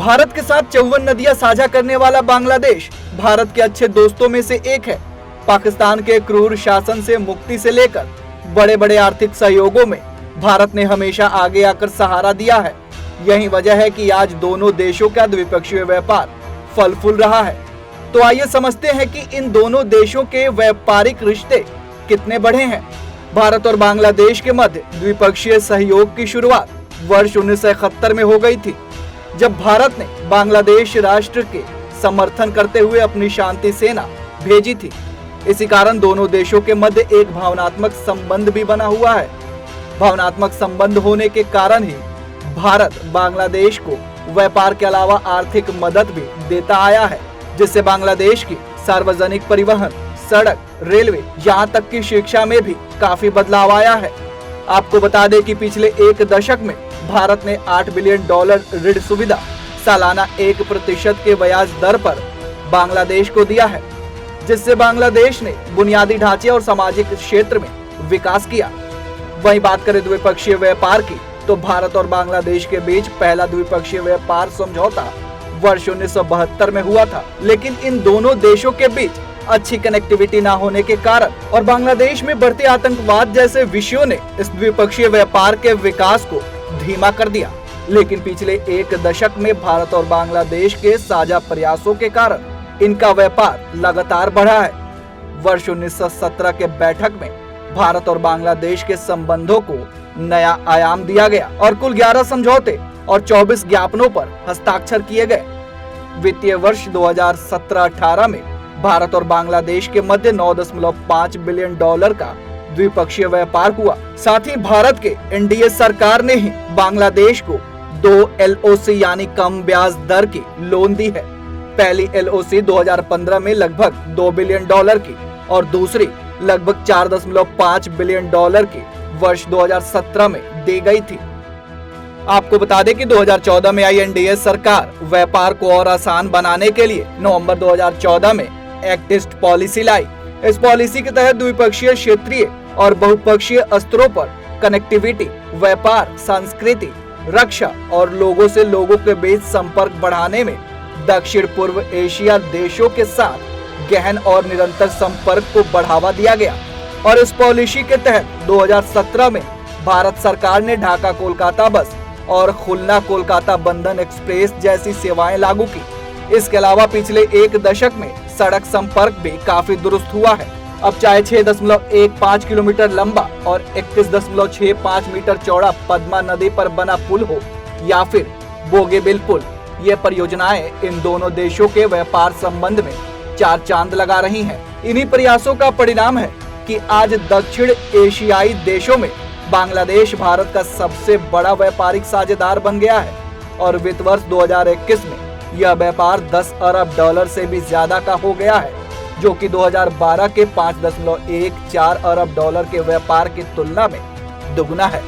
भारत के साथ 54 नदियां साझा करने वाला बांग्लादेश भारत के अच्छे दोस्तों में से एक है। पाकिस्तान के क्रूर शासन से मुक्ति से लेकर बड़े बड़े आर्थिक सहयोगों में भारत ने हमेशा आगे आकर सहारा दिया है। यही वजह है कि आज दोनों देशों का द्विपक्षीय व्यापार फल फूल रहा है। तो आइए समझते हैं कि इन दोनों देशों के व्यापारिक रिश्ते कितने बढ़े हैं। भारत और बांग्लादेश के मध्य द्विपक्षीय सहयोग की शुरुआत वर्ष 1971 में हो गई थी, जब भारत ने बांग्लादेश राष्ट्र के समर्थन करते हुए अपनी शांति सेना भेजी थी। इसी कारण दोनों देशों के मध्य एक भावनात्मक संबंध भी बना हुआ है। भावनात्मक संबंध होने के कारण ही भारत बांग्लादेश को व्यापार के अलावा आर्थिक मदद भी देता आया है, जिससे बांग्लादेश की सार्वजनिक परिवहन, सड़क, रेलवे, यहाँ तक कि शिक्षा में भी काफी बदलाव आया है। आपको बता दें कि पिछले एक दशक में भारत ने $8 बिलियन ऋण सुविधा सालाना 1% के ब्याज दर पर बांग्लादेश को दिया है, जिससे बांग्लादेश ने बुनियादी ढांचे और सामाजिक क्षेत्र में विकास किया। वहीं बात करें द्विपक्षीय व्यापार की, तो भारत और बांग्लादेश के बीच पहला द्विपक्षीय व्यापार समझौता वर्ष 1972 में हुआ था, लेकिन इन दोनों देशों के बीच अच्छी कनेक्टिविटी न होने के कारण और बांग्लादेश में बढ़ते आतंकवाद जैसे विषयों ने इस द्विपक्षीय व्यापार के विकास को धीमा कर दिया। लेकिन पिछले एक दशक में भारत और बांग्लादेश के साझा प्रयासों के कारण इनका व्यापार लगातार बढ़ा है। वर्ष 1917 के बैठक में भारत और बांग्लादेश के संबंधों को नया आयाम दिया गया और कुल 11 समझौते और 24 ज्ञापनों पर हस्ताक्षर किए गए। वित्तीय वर्ष 2017-18 में भारत और बांग्लादेश के मध्य $9.5 बिलियन का द्विपक्षीय व्यापार हुआ। साथ ही भारत के एनडीए सरकार ने ही बांग्लादेश को 2 LOC यानी कम ब्याज दर की लोन दी है। पहली LOC 2015 में लगभग $2 बिलियन की और दूसरी लगभग $4.5 बिलियन की वर्ष 2017 में दी गई थी। आपको बता दें कि 2014 में आई एनडीए सरकार व्यापार को और आसान बनाने के लिए नवंबर 2014 में एक्ट ईस्ट पॉलिसी लाई। इस पॉलिसी के तहत द्विपक्षीय, क्षेत्रीय और बहुपक्षीय स्तरों पर कनेक्टिविटी, व्यापार, संस्कृति, रक्षा और लोगों से लोगों के बीच संपर्क बढ़ाने में दक्षिण पूर्व एशिया देशों के साथ गहन और निरंतर संपर्क को बढ़ावा दिया गया। और इस पॉलिसी के तहत 2017 में भारत सरकार ने ढाका कोलकाता बस और खुलना कोलकाता बंधन एक्सप्रेस जैसी सेवाएं लागू की। इसके अलावा पिछले एक दशक में सड़क संपर्क भी काफी दुरुस्त हुआ है। अब चाहे 6.15 किलोमीटर लंबा और 31.65 मीटर चौड़ा पद्मा नदी पर बना पुल हो या फिर बोगीबिल पुल, ये परियोजनाएं इन दोनों देशों के व्यापार संबंध में 4 चांद लगा रही हैं। इन्हीं प्रयासों का परिणाम है कि आज दक्षिण एशियाई देशों में बांग्लादेश भारत का सबसे बड़ा व्यापारिक साझेदार बन गया है और वित्त वर्ष 2021 में यह व्यापार $10 अरब से भी ज्यादा का हो गया है, जो कि 2012 के $5.14 अरब के व्यापार की तुलना में दुगना है।